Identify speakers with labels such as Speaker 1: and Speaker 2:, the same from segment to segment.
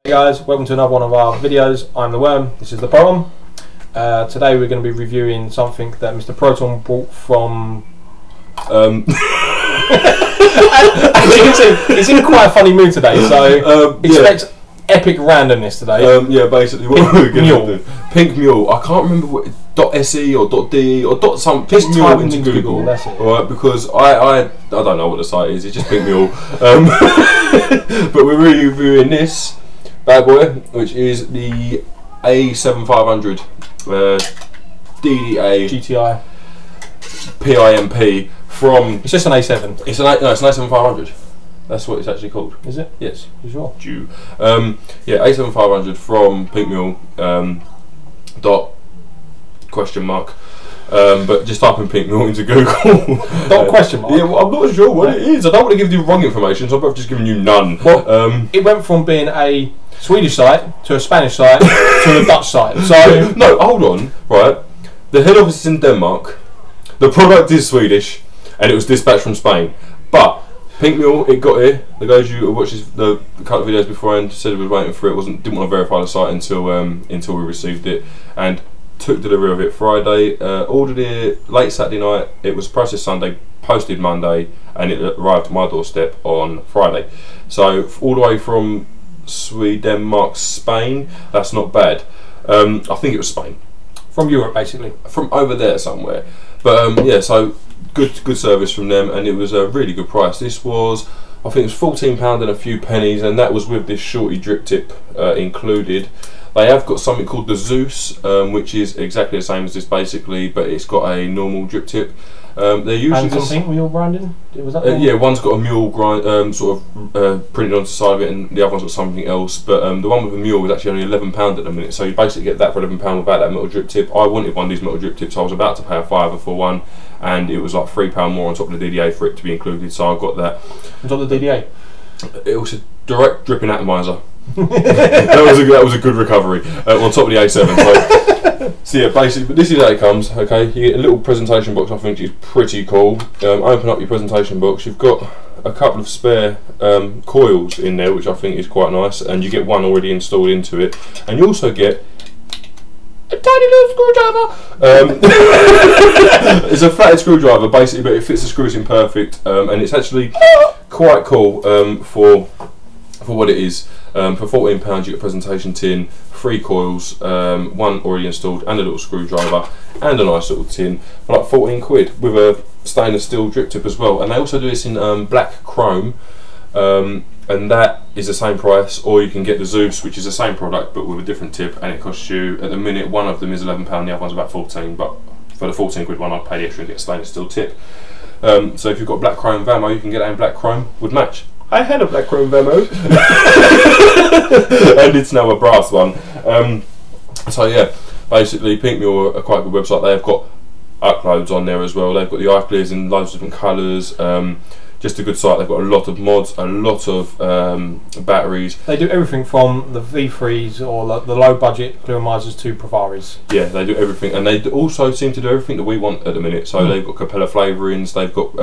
Speaker 1: Hey guys, welcome to another one of our videos. I'm the Worm, this is the Proton. Today we're going to be reviewing something that Mr. Proton brought from... As you can see, he's in quite a funny mood today, so expect epic randomness today.
Speaker 2: Yeah, basically what we're going to do. Pink Mule, I can't remember what, .se or .de or .some,
Speaker 1: just
Speaker 2: Mule
Speaker 1: type
Speaker 2: into Google.
Speaker 1: That's it.
Speaker 2: Alright, because I don't know what the site is, it's just Pink Mule. But we're really reviewing this bad boy, which is the A7500 DDA
Speaker 1: GTI
Speaker 2: PIMP from...
Speaker 1: It's just an A7.
Speaker 2: It's an A7500. That's what it's actually called.
Speaker 1: Is it?
Speaker 2: Yes.
Speaker 1: You sure?
Speaker 2: Due. Yeah, A7500 from Pink Mule. Question mark. But just type in Pink Mule into Google.
Speaker 1: Question mark?
Speaker 2: Yeah, well, I'm not sure what it is. I don't want to give you wrong information, so I've just given you none.
Speaker 1: Well, it went from being a Swedish site to a Spanish site to a Dutch site. So
Speaker 2: no, hold on. Right, the head office is in Denmark. The product is Swedish, and it was dispatched from Spain. But Pink Mule, it got here. The guys you watched the couple of videos beforehand said we was waiting for it. Didn't want to verify the site until we received it, and took delivery of it Friday. Ordered it late Saturday night. It was processed Sunday, posted Monday, and it arrived at my doorstep on Friday. So all the way from Sweden, Denmark, Spain. That's not bad. I think it was Spain.
Speaker 1: From Europe, basically.
Speaker 2: From over there somewhere. But yeah, so good service from them, and it was a really good price. This was, I think it was £14 and a few pennies, and that was with this shorty drip tip included. They have got something called the Zeus, which is exactly the same as this basically, but it's got a normal drip tip. They're usually
Speaker 1: and something mule grinding? Was that
Speaker 2: yeah, one's got a mule grind sort of printed onto the side of it, and the other one's got something else. But the one with the mule is actually only £11 at the minute, so you basically get that for £11 without that metal drip tip. I wanted one of these metal drip tips. I was about to pay a £5 for one, and it was like £3 more on top of the DDA for it to be included. So I got that.
Speaker 1: On top of the DDA?
Speaker 2: It was a direct dripping atomizer. that was a good recovery on top of the A7. So yeah, basically, but this is how it comes. Okay, you get a little presentation box. I think is pretty cool. Open up your presentation box. You've got a couple of spare coils in there, which I think is quite nice, and you get one already installed into it, and you also get a tiny little screwdriver. It's a flatted screwdriver basically, but it fits the screws in perfect, and it's actually quite cool for what it is. For £14 you get a presentation tin, 3 coils, one already installed, and a little screwdriver, and a nice little tin for like 14 quid with a stainless steel drip tip as well. And they also do this in black chrome, and that is the same price. Or you can get the Zeus, which is the same product but with a different tip, and it costs you, at the minute, one of them is £11, the other one's about 14, but for the 14 quid one I'd pay the extra and get a stainless steel tip. So if you've got black chrome Vamo, you can get that in black chrome, would match. I had a black chrome Vamo and it's now a brass one. So yeah, basically Pink Mule are a quite good website. They have got uploads on there as well. They've got the eye clears in loads of different colours. Just a good site. They've got a lot of mods, a lot of batteries.
Speaker 1: They do everything from the V3s or the low budget atomizers to Provaris. Yeah,
Speaker 2: they do everything, and they also seem to do everything that we want at the minute. So they've got Capella flavourings, they've got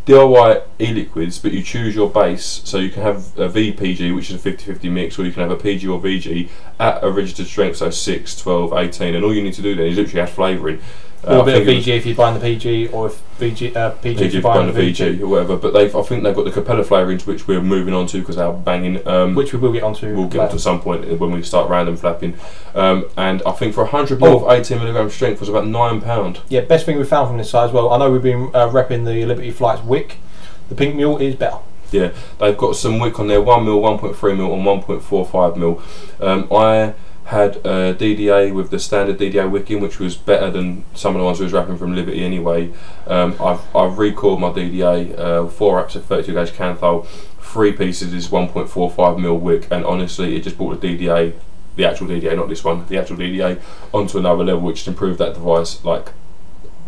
Speaker 2: DIY e-liquids, but you choose your base, so you can have a VPG, which is a 50-50 mix, or you can have a PG or VG at a registered strength, so 6, 12, 18, and all you need to do then is literally add flavouring.
Speaker 1: Or a bit of VG if you're buying the PG, or if PG if you're buying the VG
Speaker 2: or whatever. But I think they've got the Capella flavourings, which we're moving on to because they're banging.
Speaker 1: Which we will get onto.
Speaker 2: We'll get onto at some point when we start random flapping. And I think for 100 ml of 18mg strength was about £9.
Speaker 1: Yeah, best thing we found from this site as well. I know we've been repping the Liberty Flights Wick. The Pink Mule is better.
Speaker 2: Yeah, they've got some wick on there, 1mm, 1.3mm, and 1.45mm. I had a DDA with the standard DDA wicking, which was better than some of the ones we was wrapping from Liberty anyway. I've recoiled my DDA, 4 wraps of 32 gauge Canthol, 3 pieces is 1.45mm wick, and honestly it just brought the DDA, the actual DDA, not this one, the actual DDA onto another level, which improved that device like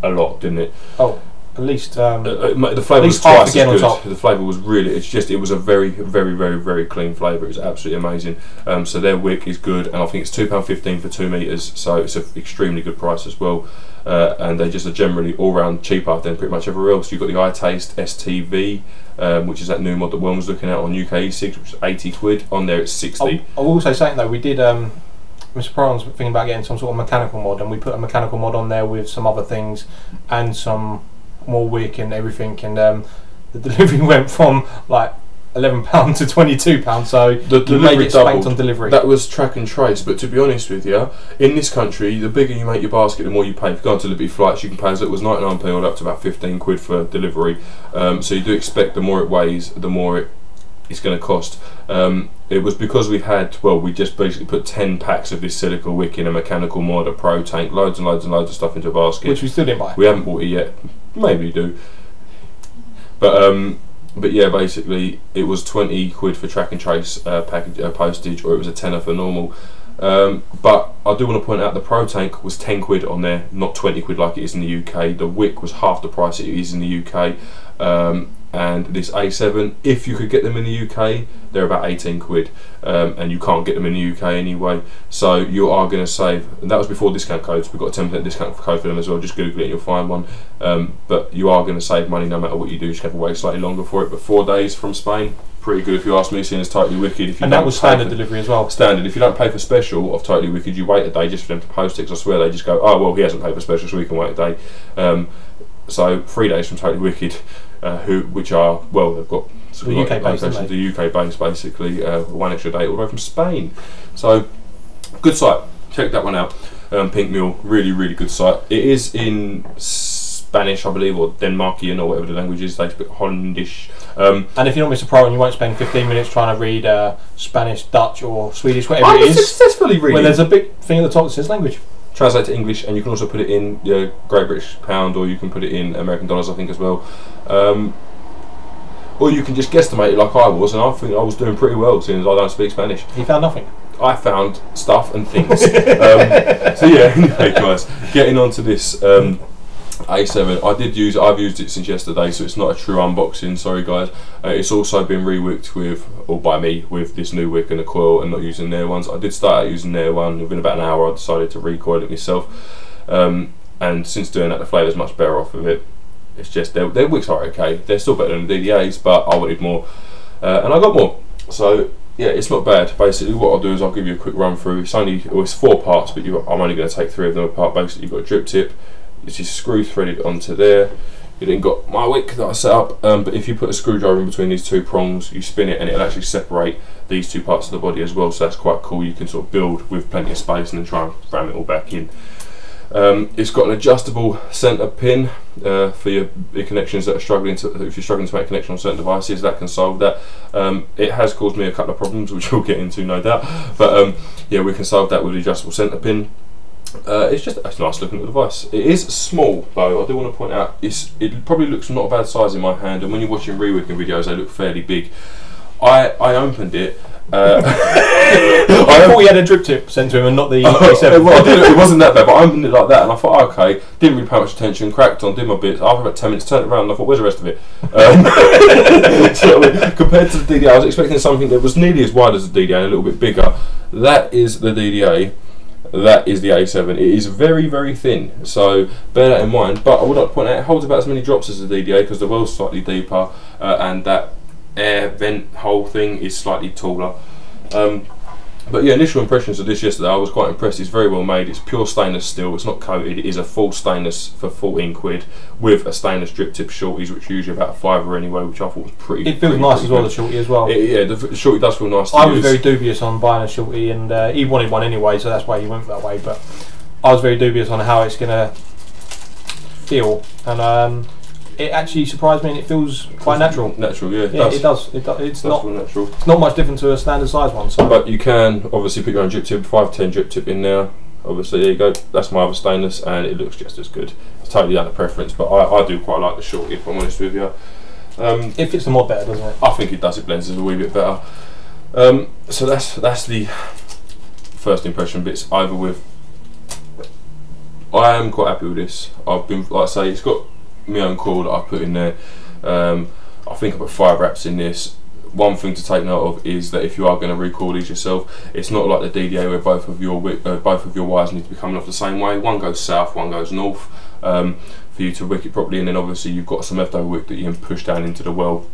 Speaker 2: a lot, didn't it?
Speaker 1: Oh, at least
Speaker 2: the flavour was
Speaker 1: half
Speaker 2: twice
Speaker 1: again
Speaker 2: as
Speaker 1: on
Speaker 2: good.
Speaker 1: top.
Speaker 2: The flavour was really, it was a very, very, very, very clean flavour. It was absolutely amazing. So their wick is good, and I think it's £2.15 for 2 metres, so it's an extremely good price as well. And they just are generally all round cheaper than pretty much everywhere else. You've got the iTaste STV, which is that new mod that Worm was looking at on UK E6, which is 80 quid. On there it's 60.
Speaker 1: I will also say though, we did. Mr. Proton's thinking about getting some sort of mechanical mod, and we put a mechanical mod on there with some other things and some more wick and everything, and the delivery went from like £11 to £22, so
Speaker 2: the
Speaker 1: you may get spanked on delivery.
Speaker 2: That was track and trace, but to be honest with you, in this country, the bigger you make your basket, the more you pay. If you go on to Liberty Flights, you can pay as little as 99p or up to about 15 quid for delivery. So you do expect the more it weighs, the more it's going to cost. It was because we just basically put 10 packs of this silica wick in a mechanical mod, a pro tank, loads and loads and loads of stuff into a basket.
Speaker 1: Which we still didn't buy.
Speaker 2: We haven't bought it yet. Maybe we do. But yeah, basically it was 20 quid for track and trace package postage, or it was a tenner for normal. But I do want to point out the Pro Tank was 10 quid on there, not 20 quid like it is in the UK. The Wick was half the price it is in the UK. And this A7, if you could get them in the UK, they're about 18 quid, and you can't get them in the UK anyway, so you are going to save. And that was before discount codes. We've got a 10% discount code for them as well. Just Google it and you'll find one. But you are going to save money no matter what you do. You just have to wait slightly longer for it, but 4 days from Spain, pretty good if you ask me, seeing as Totally Wicked. If you
Speaker 1: and that was standard delivery as well.
Speaker 2: Standard. If you don't pay for special of Totally Wicked, you wait a day just for them to post it, 'cause I swear they just go, oh well, he hasn't paid for special, so we can wait a day. So 3 days from Totally Wicked, which are, well, they've got
Speaker 1: the UK base,
Speaker 2: the UK base basically, 1 extra day all the way from Spain. So good site, check that one out. Pink Mule, really, really good site. It is in Spanish, I believe, or Denmarkian, or whatever the language is. They speak Hollandish.
Speaker 1: And if you're not Mr. Pro and you won't spend 15 minutes trying to read Spanish, Dutch, or Swedish, whatever it is,
Speaker 2: successfully reading.
Speaker 1: Well, there's a big thing at the top that says language.
Speaker 2: Translate to English, and you can also put it in Great British Pound, or you can put it in American dollars, I think, as well. Or you can just guesstimate it like I was, and I think I was doing pretty well, seeing as I don't speak Spanish.
Speaker 1: He found nothing.
Speaker 2: I found stuff and things. So yeah, anyway guys, getting on to this A7, I've used it since yesterday, so it's not a true unboxing, sorry guys. It's also been re-wicked with, or by me, with this new wick and a coil, and not using their ones. I did start out using their one. Within about an hour I decided to recoil it myself, and since doing that the flavour's much better off of it. It's just their wicks are okay, they're still better than the DDAs, but I wanted more, and I got more. So yeah, it's not bad. Basically what I'll do is I'll give you a quick run through. It's 4 parts, but I'm only going to take 3 of them apart. Basically you've got a drip tip, it's just screw threaded onto there. You then got my wick that I set up, but if you put a screwdriver in between these 2 prongs, you spin it and it'll actually separate these 2 parts of the body as well, so that's quite cool. You can sort of build with plenty of space and then try and ram it all back in. It's got an adjustable centre pin for your connections that are struggling to, if you're struggling to make a connection on certain devices, that can solve that. It has caused me a couple of problems, which we'll get into no doubt, but yeah, we can solve that with the adjustable centre pin. It's nice looking little device. It is small though, I do want to point out, it probably looks not a bad size in my hand, and when you're watching re-wicking videos they look fairly big. I opened it.
Speaker 1: I thought he had a drip tip sent to him and not the A7.
Speaker 2: Well, it wasn't that bad, but I opened it like that and I thought, okay, didn't really pay much attention, cracked on, did my bits. After about 10 minutes, turned it around and I thought, where's the rest of it? So, compared to the DDA, I was expecting something that was nearly as wide as the DDA and a little bit bigger. That is the DDA. That is the A7. It is very, very thin, so bear that in mind. But I would like to point out it holds about as many drops as the DDA because the well's slightly deeper, and that air vent hole thing is slightly taller. But yeah, initial impressions of this yesterday, I was quite impressed. It's very well made. It's pure stainless steel. It's not coated. It is a full stainless for 14 quid with a stainless drip tip shorties, which are usually about a £5 anyway, which I thought was pretty.
Speaker 1: It feels nice as well, the shorty as well.
Speaker 2: Yeah, the shorty does feel nice.
Speaker 1: I was very dubious on buying a shorty, and he wanted one anyway, so that's why he went that way. But I was very dubious on how it's gonna feel, and it actually surprised me, and it feels quite natural.
Speaker 2: Natural, yeah.
Speaker 1: Yeah, it does. It's not
Speaker 2: natural.
Speaker 1: It's not much different to a standard size one. So.
Speaker 2: But you can obviously put your own drip tip, 510 drip tip in there. Obviously, there you go. That's my other stainless, and it looks just as good. It's totally down to preference, but I do quite like the shorty, if I'm honest with you.
Speaker 1: It fits the mod better, doesn't it?
Speaker 2: I think it does. It blends a wee bit better. So that's the first impression bits over with. I am quite happy with this. I've been, like I say, it's got my own coil that I put in there. I think I put 5 wraps in this. One thing to take note of is that if you are going to recoil these yourself, it's not like the DDA where both of your wires need to be coming off the same way. One goes south, one goes north, for you to wick it properly, and then obviously you've got some leftover wick that you can push down into the well.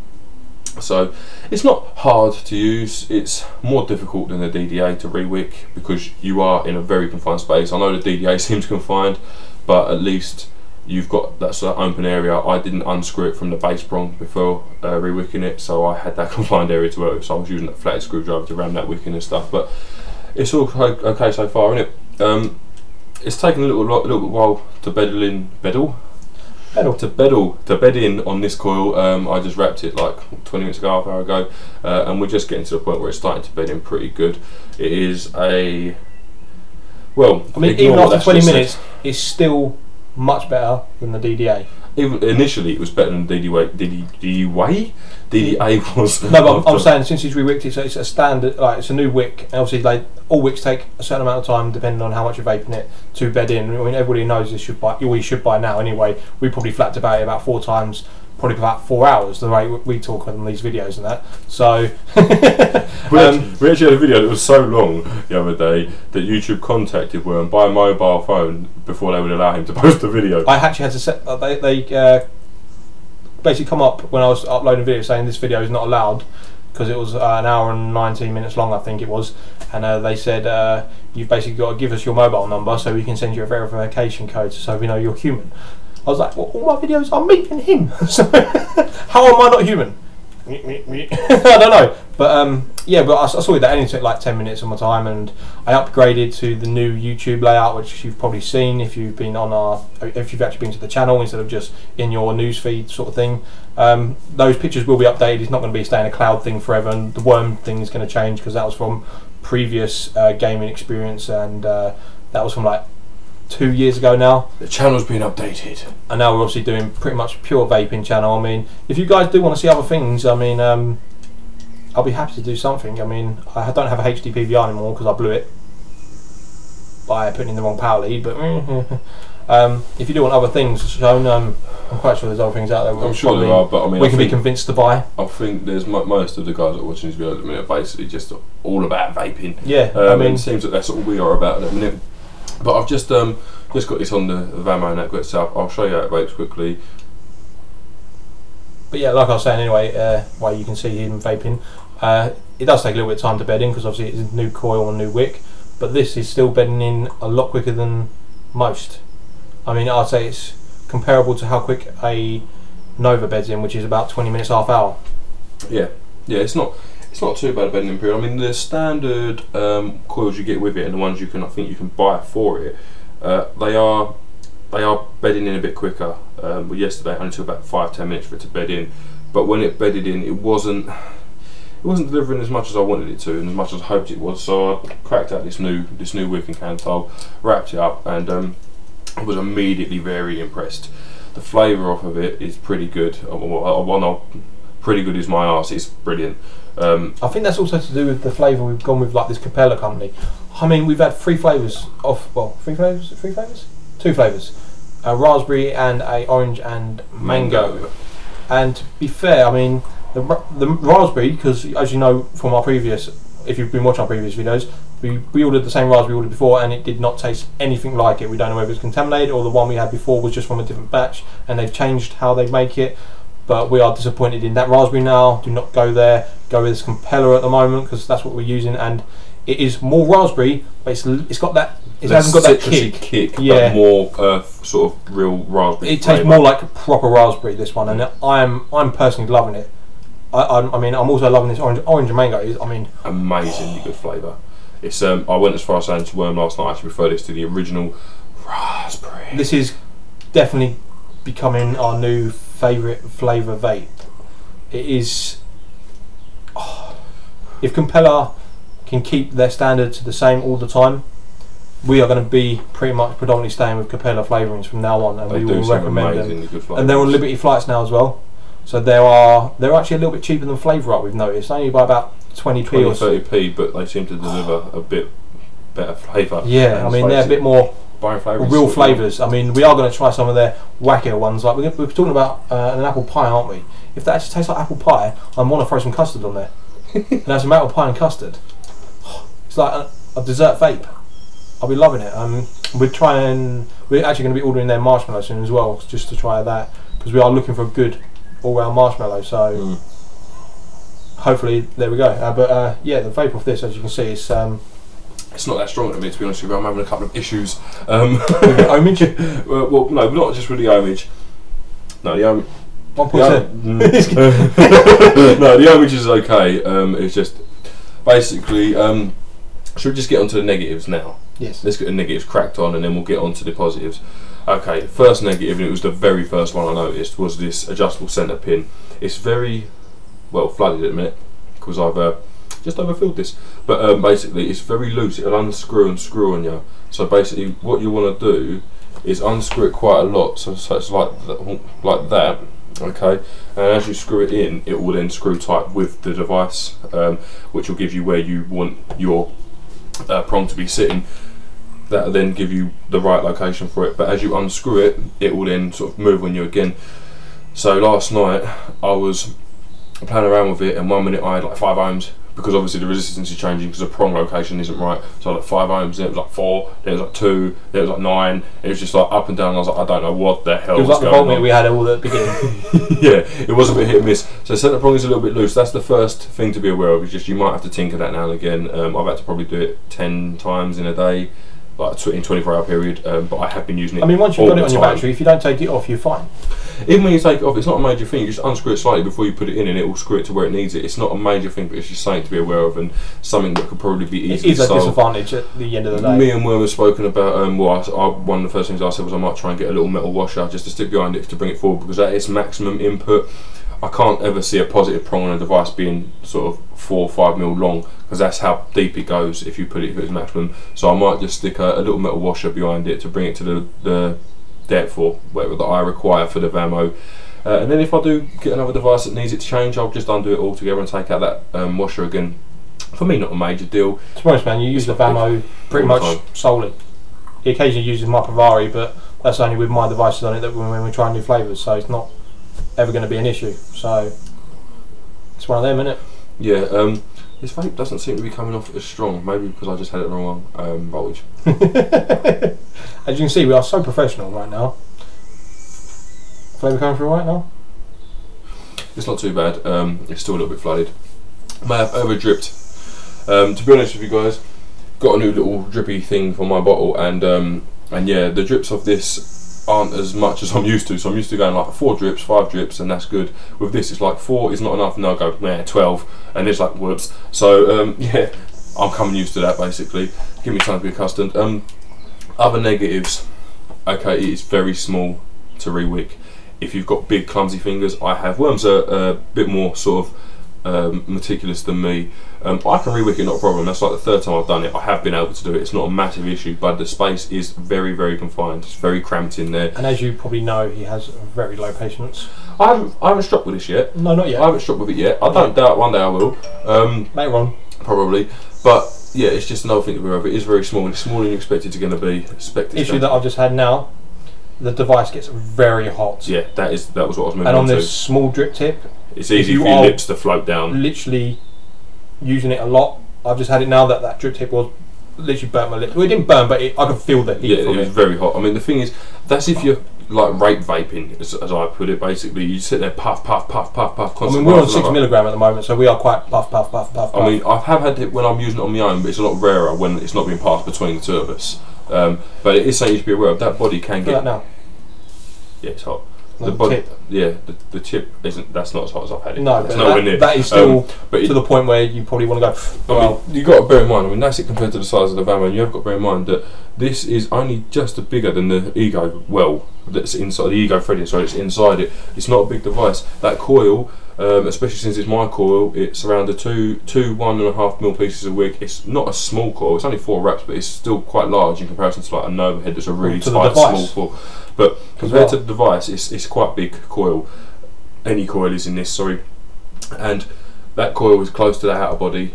Speaker 2: So it's not hard to use. It's more difficult than the DDA to re-wick because you are in a very confined space. I know the DDA seems confined, but at least you've got that sort of open area. I didn't unscrew it from the base prong before re-wicking it, so I had that confined area to work with, so I was using that flathead screwdriver to ram that wicking and stuff, but it's all okay so far, isn't it? It's taken a little bit while to bed in on this coil. I just wrapped it like 20 minutes ago, half an hour ago, and we're just getting to the point where it's starting to bed in pretty good. It is a, well, I mean,
Speaker 1: even after 20 minutes, it's still much better than the DDA.
Speaker 2: Even initially, it was better than DDA was.
Speaker 1: No, but I'm saying since he's re-wicked it, so it's a standard, like it's a new wick. And obviously, like all wicks take a certain amount of time, depending on how much you're vaping it, to bed in. I mean, everybody knows this should buy. We should buy now anyway. We probably flapped about it about 4 times. Probably about 4 hours the way we talk on these videos and that. So
Speaker 2: we actually had a video that was so long the other day that YouTube contacted Worm by mobile phone before they would allow him to post the video.
Speaker 1: I actually had to set. They basically come up when I was uploading a video saying this video is not allowed because it was an hour and 19 minutes long, I think it was, and they said you've basically got to give us your mobile number so we can send you a verification code so we know you're human. I was like, well, all my videos are me and him, so how am I not human? I don't know, but yeah, but I saw that only took like 10 minutes of my time, and I upgraded to the new YouTube layout, which you've probably seen if you've been on if you've actually been to the channel instead of just in your newsfeed sort of thing. Those pictures will be updated. It's not going to be staying a cloud thing forever, and the worm thing is going to change because that was from previous gaming experience, and that was from like 2 years ago now.
Speaker 2: The channel's been updated,
Speaker 1: and now we're obviously doing pretty much pure vaping channel. I mean, if you guys do want to see other things, I mean, I'll be happy to do something. I mean, I don't have a HD PVR anymore because I blew it by putting in the wrong power lead, but if you do want other things shown, I'm quite sure there's other things out there.
Speaker 2: I'm sure there are, but I mean,
Speaker 1: we can be convinced to buy.
Speaker 2: I think there's most of the guys that are watching these videos at the minute are basically just all about vaping.
Speaker 1: Yeah, I mean,
Speaker 2: it seems that that's all we are about at the minute. But I've just got this on the Vamo network itself. I'll show you how it vapes quickly.
Speaker 1: But yeah, like I was saying anyway, while you can see him vaping, it does take a little bit of time to bed in because obviously it's a new coil and new wick, but this is still bedding in a lot quicker than most. I mean, I'd say it's comparable to how quick a Nova beds in, which is about 20 minutes, half hour. Yeah,
Speaker 2: it's not too bad a bedding in period. I mean, the standard coils you get with it and the ones I think you can buy for it, they are bedding in a bit quicker. But yesterday it only took about 5-10 minutes for it to bed in, but when it bedded in, it wasn't delivering as much as I wanted it to and as much as I hoped it was. So I cracked out this new Wicking Cantal, wrapped it up, and I was immediately very impressed. The flavour off of it is pretty good. Pretty good is my arse. It's brilliant.
Speaker 1: I think that's also to do with the flavour we've gone with, like this Capella company. I mean, we've had 3 flavours of, well, 3 flavours? 2 flavours. A raspberry and a orange and mango. And to be fair, I mean, the raspberry, because as you know from our previous, if you've been watching our previous videos, we ordered the same raspberry we ordered before and it did not taste anything like it. We don't know whether it's contaminated or the one we had before was just from a different batch and they've changed how they make it. But we are disappointed in that raspberry now. Do not go there. Go with this Compeller at the moment because that's what we're using, and it is more raspberry, but it's got that. It hasn't got that kick.
Speaker 2: Yeah, but more sort of real raspberry.
Speaker 1: It tastes more like proper raspberry. This one, and I'm personally loving it. I mean, I'm also loving this orange and mango. I mean,
Speaker 2: amazingly good flavour. It's I went as far as saying to Worm last night, I actually prefer this to the original raspberry.
Speaker 1: This is definitely becoming our new favourite flavour vape. It is. If Compeller can keep their standards the same all the time, we are going to be pretty much predominantly staying with Compeller flavourings from now on, and we will recommend them. And they're on Liberty flights now as well, so they're actually a little bit cheaper than Flavour Up. We've noticed only by about 20p or
Speaker 2: 30p, but they seem to deliver a bit better flavour.
Speaker 1: Yeah, I mean they're a bit more
Speaker 2: buying flavours.
Speaker 1: Real flavours. I mean, we are going to try some of their wackier ones. Like we're talking about an apple pie, aren't we? If that actually tastes like apple pie, I want to throw some custard on there. And have some apple pie and custard. It's like a dessert vape. I'll be loving it. We're actually going to be ordering their marshmallow soon as well, just to try that, because we are looking for a good all-round marshmallow. So hopefully, there we go. But yeah, the vape off this, as you can see, it's
Speaker 2: not that strong to me, to be honest with you. I'm having a couple of issues.
Speaker 1: With the ohmage?
Speaker 2: Well, no, not just with the ohmage. No, the ohmage.
Speaker 1: 1.2.
Speaker 2: No, the ohmage is okay. It's just basically. Should we just get onto the negatives now?
Speaker 1: Yes.
Speaker 2: Let's get the negatives cracked on, and then we'll get on to the positives. Okay, the first negative, and it was the very first one I noticed, was this adjustable centre pin. It's very well flooded at the minute because I've just overfilled this, but basically it's very loose. It'll unscrew and screw on you. So basically, what you want to do is unscrew it quite a lot. So it's like that. Okay, and as you screw it in, it will then screw tight with the device, which will give you where you want your prong to be sitting. That will then give you the right location for it, but as you unscrew it, it will then sort of move on you again. So last night I was playing around with it, and 1 minute I had like 5 ohms, because obviously the resistance is changing because the prong location isn't right. So like 5 ohms, then it was like 4, then it was like 2, then it was like 9. It was just like up and down. And I was like, I don't know what the hell was going on.
Speaker 1: It was like the voltmeter we had all at the beginning.
Speaker 2: Yeah, it was a bit hit and miss. So centre prong is a little bit loose. That's the first thing to be aware of. Is just you might have to tinker that now and again. I've had to probably do it 10 times in a day, like in 24-hour period. But I have been using it.
Speaker 1: I mean, once you've got it on your battery, if you don't take it off, you're fine.
Speaker 2: Even when you take it off, it's not a major thing. You just unscrew it slightly before you put it in, and it will screw it to where it needs it. It's not a major thing, but it's just something to be aware of, and something that could probably be easily solved.
Speaker 1: It is a disadvantage at the end of the day.
Speaker 2: Me and Worm have spoken about, one of the first things I said was I might try and get a little metal washer just to stick behind it to bring it forward, because at its maximum input, I can't ever see a positive prong on a device being sort of 4 or 5 mil long, because that's how deep it goes if you put it at its maximum. So I might just stick a little metal washer behind it to bring it to the depth or whatever that I require for the Vamo. And then if I do get another device that needs it to change, I'll just undo it all together and take out that washer again. For me, not a major deal.
Speaker 1: To be honest, man, you use the Vamo pretty much solely. He occasionally uses my Pavari, but that's only with my devices on it that when we're trying new flavours, so it's not ever going to be an issue. So it's one of them, isn't it?
Speaker 2: Yeah. This vape doesn't seem to be coming off as strong. Maybe because I just had it the wrong voltage.
Speaker 1: As you can see, we are so professional right now. Flavour coming through right now?
Speaker 2: It's not too bad. It's still a little bit flooded. May have over dripped. To be honest with you guys, got a new little drippy thing for my bottle, and yeah, the drips of this aren't as much as I'm used to. So I'm used to going like 4 drips, 5 drips, and that's good. With this, it's like 4 is not enough, and I'll go 12, and it's like whoops. So yeah, I'm coming used to that basically. Give me time to be accustomed. Other negatives. Okay, it is very small to re-wick. If you've got big clumsy fingers, I have. Worms are a bit more sort of meticulous than me. I can re-wick it, not a problem. That's like the 3rd time I've done it. I have been able to do it. It's not a massive issue, but the space is very, very confined. It's very cramped in there.
Speaker 1: And as you probably know, he has very low patience.
Speaker 2: I haven't struck with this yet.
Speaker 1: No, not yet.
Speaker 2: I haven't struck with it yet. I don't doubt one day I will.
Speaker 1: Later on.
Speaker 2: Probably. But yeah, it's just another thing to be aware of. It is very small, and it's smaller than you expect it to be.
Speaker 1: Issue that I've just had now, the device gets very hot.
Speaker 2: Yeah, that was what I was moving on to.
Speaker 1: And on this small drip tip,
Speaker 2: it's easy for your lips to float down.
Speaker 1: Literally using it a lot. I've just had it now that drip tip was literally burnt my lips. Well, it didn't burn, but I could feel the heat.
Speaker 2: Yeah, it was very hot. I mean, the thing is, that's if you're like rape vaping, as I put it. Basically, you sit there, puff, puff, puff, puff, puff. Constantly.
Speaker 1: I mean, we're on 6 milligram at the moment, so we are quite puff, puff, puff, puff.
Speaker 2: I mean, I have had it when I'm using it on my own, but it's a lot rarer when it's not being passed between the two of us. But it is something you should be aware of. That body can get.
Speaker 1: That now.
Speaker 2: Yeah, it's hot.
Speaker 1: The body, tip.
Speaker 2: Yeah, the tip isn't. That's not as hot as I've had it.
Speaker 1: No, but that is still to the point where you probably want to go.
Speaker 2: Well, I mean, you got to bear in mind. I mean, that's it compared to the size of the Vamo. You have got to bear in mind that this is only just bigger than the Ego well that's inside the Ego threading. So it's inside it. It's not a big device. That coil, especially since it's my coil, it's around the two 1.5 mil pieces of wick. It's not a small coil. It's only 4 wraps, but it's still quite large in comparison to like a Nova head that's a really tight small coil. But compared to the device, it's quite a big coil. Any coil is in this, sorry. And that coil is close to the outer body.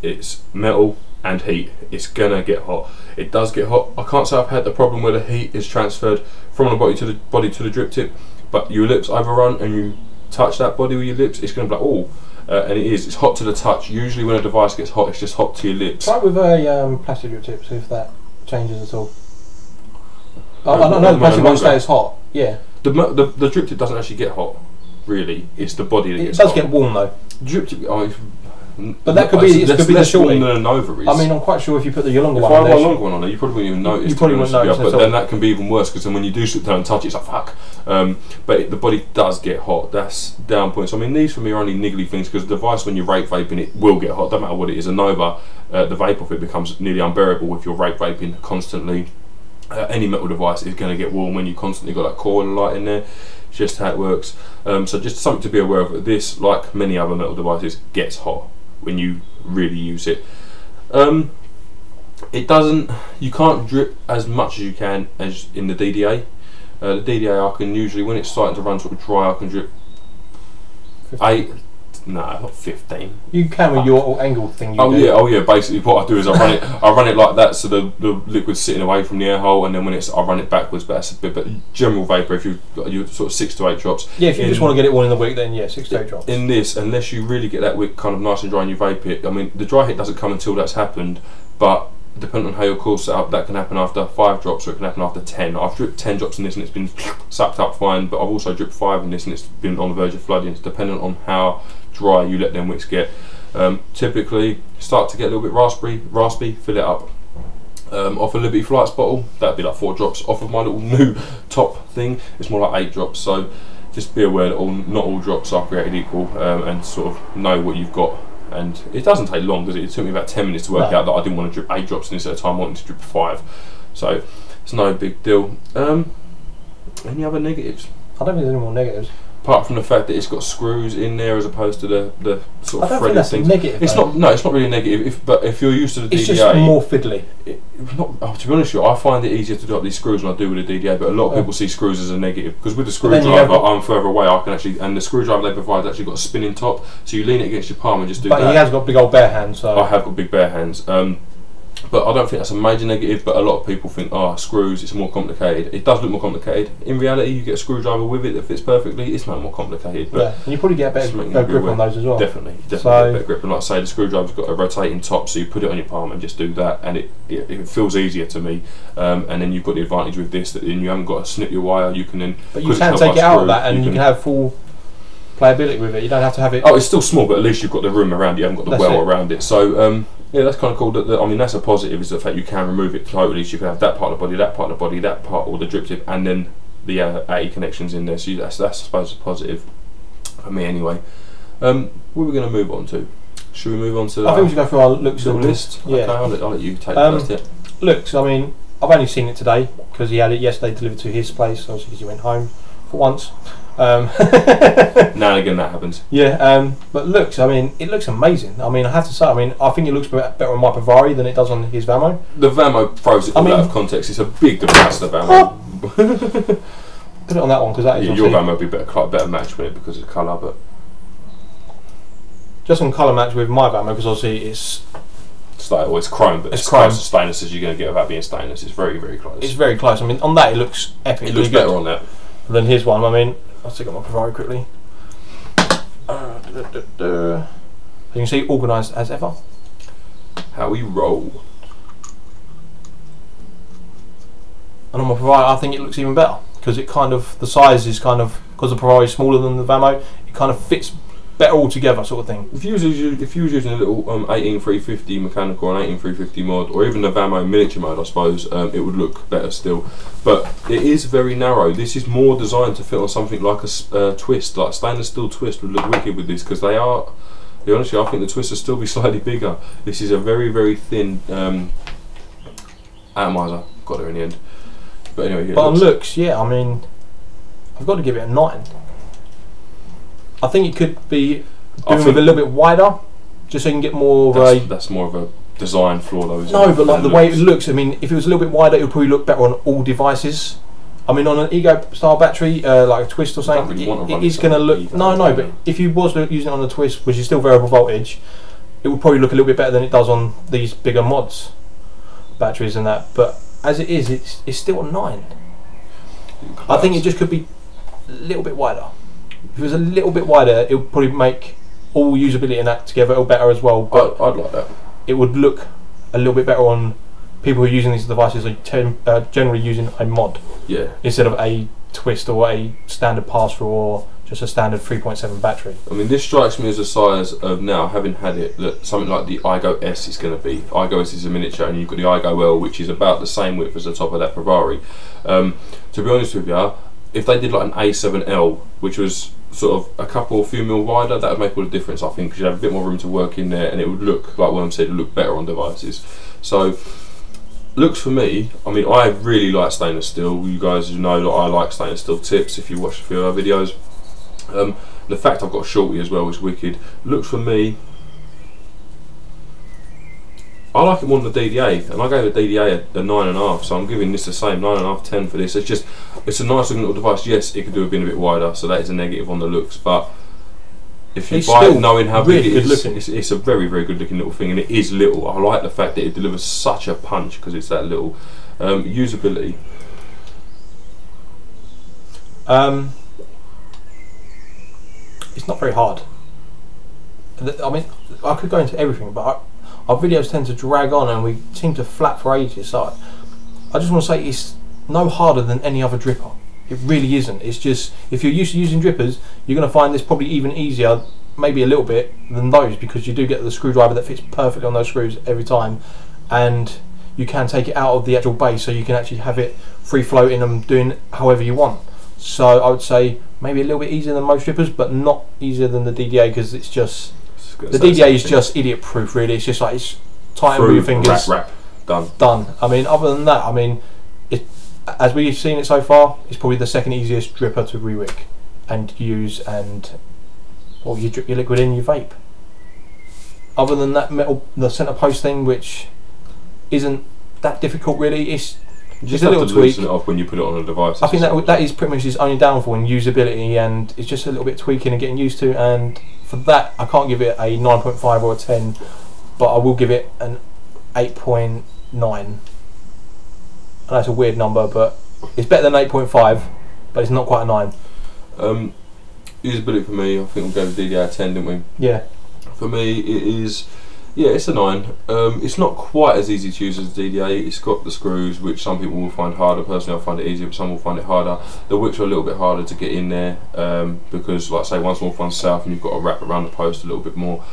Speaker 2: It's metal, and heat, it's gonna get hot. It does get hot. I can't say I've had the problem where the heat is transferred from the body to the drip tip, but your lips overrun and you touch that body with your lips, it's gonna be like, oh, and it is. It's hot to the touch. Usually when a device gets hot, it's just hot to your lips.
Speaker 1: Try with a plastic drip tip, see if that changes at all. I don't know, the plastic won't stay as hot. Yeah.
Speaker 2: The drip tip doesn't actually get hot, really. It's the body that gets
Speaker 1: hot. It
Speaker 2: does
Speaker 1: get warm though.
Speaker 2: Drip tip,
Speaker 1: but that could be the shorty.
Speaker 2: Than a Nova is.
Speaker 1: I mean, I'm quite sure if you put the longer one
Speaker 2: on
Speaker 1: there.
Speaker 2: If I had a longer one on there, you probably wouldn't even notice.
Speaker 1: You probably wouldn't notice.
Speaker 2: But then that can be even worse, because then when you do sit down and touch it, it's like fuck. But the body does get hot. That's down points. I mean, these for me are only niggly things, because the device, when you rape vaping, it will get hot. Doesn't matter what it is. A Nova, the vape of it becomes nearly unbearable if you're rape vaping constantly. Any metal device is going to get warm when you constantly got that coil light in there. It's just how it works. So just something to be aware of. This, like many other metal devices, gets hot when you really use it. It doesn't. You can't drip as much as you can as in the DDA. The DDA, I can usually, when it's starting to run sort of dry, I can drip 8. No, not 15.
Speaker 1: You can with your angle thing.
Speaker 2: Oh yeah. Basically, what I do is I run it like that, so the liquid's sitting away from the air hole, and then when I run it backwards. But that's a bit. But general vapor, if you sort of 6 to 8 drops.
Speaker 1: Yeah, if you just want to get it all in the wick, then yeah, 6 to 8 drops.
Speaker 2: In this, unless you really get that wick kind of nice and dry and you vape it. I mean, the dry hit doesn't come until that's happened, but depending on how your coil's set up, that can happen after 5 drops, or it can happen after 10. I've dripped 10 drops in this and it's been sucked up fine, but I've also dripped 5 in this and it's been on the verge of flooding. It's dependent on how dry you let them wicks get. Typically, start to get a little bit raspy, fill it up. Off a Liberty Flights bottle, that'd be like 4 drops. Off of my little new top thing, it's more like 8 drops. So just be aware that not all drops are created equal, and sort of know what you've got. And it doesn't take long, does it? It took me about 10 minutes to work out that I didn't want to drip 8 drops in this at a time. I wanted to drip 5, so it's no big deal. Any other negatives?
Speaker 1: I don't think there's any more negatives.
Speaker 2: Apart from the fact that it's got screws in there as opposed to the sort of threaded things.
Speaker 1: Negative,
Speaker 2: it's not. No, it's not really negative. But if you're used to the DDA,
Speaker 1: it's just more fiddly.
Speaker 2: To be honest with you, I find it easier to do up these screws than I do with the DDA. But a lot of people see screws as a negative, because with the screwdriver, I'm further away. I can actually, and the screwdriver they provide actually got a spinning top, so you lean it against your palm and just do that.
Speaker 1: But he has got big old bare hands. So
Speaker 2: I have got big bare hands. But I don't think that's a major negative, but a lot of people think, oh, screws, it's more complicated. It does look more complicated. In reality, you get a screwdriver with it that fits perfectly, it's no more complicated. But
Speaker 1: yeah, and you probably get a better grip on those as well.
Speaker 2: Definitely get a better grip. And like I say, the screwdriver's got a rotating top, so you put it on your palm and just do that, and it feels easier to me. And then you've got the advantage with this, that then you haven't got to snip your wire, you can then...
Speaker 1: But you can take it out of that, and you can have full playability with it. You don't have to have it...
Speaker 2: Oh, it's still small, but at least you've got the room around it, you haven't got the well around it. So, yeah, that's kind of cool. I mean, that's a positive, is the fact you can remove it totally. So you can have that part of the body, that part of the body, that part, or the drip tip, and then the AE connections in there. So that's I suppose a positive for me anyway. What are we going to move on to? Should we move on to?
Speaker 1: I think we should go through our looks
Speaker 2: list.
Speaker 1: Yeah,
Speaker 2: okay, I'll let you take the first tip.
Speaker 1: Looks. I mean, I've only seen it today because he had it yesterday delivered to his place, obviously because he went home for once.
Speaker 2: Now and again that happens.
Speaker 1: Yeah, but looks, I mean, it looks amazing. I mean, I have to say, I mean, I think it looks better on my Pavari than it does on his Vamo.
Speaker 2: The Vamo throws it all out of context. It's a big device, the Vamo.
Speaker 1: Put it on that one, because that is...
Speaker 2: Yeah, your Vamo would be better match with it because of the colour, but...
Speaker 1: Just on colour match with my Vamo, because obviously it's...
Speaker 2: It's chrome, but it's close to stainless as you're going to get without being stainless. It's very, very close.
Speaker 1: It's very close. I mean, on that it looks epic.
Speaker 2: It looks better on that
Speaker 1: than his one. I mean, I'll stick on my Pavari quickly. You can see organised as ever.
Speaker 2: How we roll.
Speaker 1: And on my Pavari, I think it looks even better because it kind of, the size is kind of, because the Pavari is smaller than the Vamo, it kind of fits better all together, sort of thing.
Speaker 2: If you was using a little 18350 mechanical or an 18350 mod, or even the Vamo miniature mode, I suppose, it would look better still. But it is very narrow. This is more designed to fit on something like a twist, like stainless steel twist would look wicked with this, because they are. Honestly, I think the twist will still be slightly bigger. This is a very, very thin atomizer. Got there in the end. But anyway, yeah,
Speaker 1: but on looks, yeah, I mean, I've got to give it a 9. I think it could be doing with a little bit wider, just so you can get more of a...
Speaker 2: That's more of a design flaw though, isn't
Speaker 1: No,
Speaker 2: it?
Speaker 1: but like the way it looks, I mean, if it was a little bit wider, it would probably look better on all devices. I mean, on an Ego style battery, like a twist or something,
Speaker 2: really
Speaker 1: it is going to look... No, but if you was using it on a twist, which is still variable voltage, it would probably look a little bit better than it does on these bigger mods batteries and that. But as it is, it's still a 9. I think it just could be a little bit wider. If it was a little bit wider, it would probably make all usability and that together a little better as well. But
Speaker 2: I'd like that.
Speaker 1: It would look a little bit better on people who are using these devices are generally using a mod, instead of a twist or a standard pass-through or just a standard 3.7 battery.
Speaker 2: I mean, this strikes me as a size of, now having had it, that something like the iGo S is going to be. iGo S is a miniature, and you've got the iGo L, which is about the same width as the top of that Ferrari. To be honest with you, if they did like an A7L, which was sort of a few mil wider, that would make all the difference, I think, because you'd have a bit more room to work in there, and it would look, like William said, it would look better on devices. So, looks for me, I mean, I really like stainless steel. You guys know that I like stainless steel tips if you watch a few of our videos. The fact I've got a shorty as well is wicked. Looks for me, I like it more than the DDA, and I gave the DDA a 9.5, so I'm giving this the same, 9.5, 10 for this. It's a nice looking little device. Yes, it could do have been a bit wider, so that is a negative on the looks, but if you buy it knowing how big it is, it's a very, very good looking little thing, and it is little. I like the fact that it delivers such a punch because it's that little. Usability.
Speaker 1: It's not very hard. I mean, I could go into everything, but our videos tend to drag on and we seem to flap for ages. So I just want to say it's no harder than any other dripper. It really isn't. It's just, if you're used to using drippers, you're going to find this probably even easier, maybe a little bit, than those, because you do get the screwdriver that fits perfectly on those screws every time, and you can take it out of the actual base, so you can actually have it free floating and doing however you want. So I would say maybe a little bit easier than most drippers, but not easier than the DDA, because it's just, the DDA is just idiot proof really. It's just like, it's tighten with your fingers,
Speaker 2: wrap,
Speaker 1: done. I mean, other than that, I mean, as we've seen it so far, it's probably the second easiest dripper to re-wick and use, and you drip your liquid in, you vape. Other than that the centre post thing, which isn't that difficult really, it's
Speaker 2: you just
Speaker 1: a
Speaker 2: have
Speaker 1: little
Speaker 2: to
Speaker 1: tweak.
Speaker 2: loosen it off when you put it on a device.
Speaker 1: I think that is pretty much his only downfall in usability, and it's just a little bit tweaking and getting used to, and for that I can't give it a 9.5 or a 10, but I will give it an 8.9. I know it's a weird number, but it's better than 8.5, but it's not quite a 9.
Speaker 2: Usability for me, I think we'll go with DDR 10, didn't we?
Speaker 1: Yeah.
Speaker 2: For me, it is, yeah, it's a 9. It's not quite as easy to use as DDA. It's got the screws, which some people will find harder. Personally, I find it easier, but some will find it harder. The wicks are a little bit harder to get in there, because, like I say, one's north, one's south, and you've got to wrap around the post a little bit more.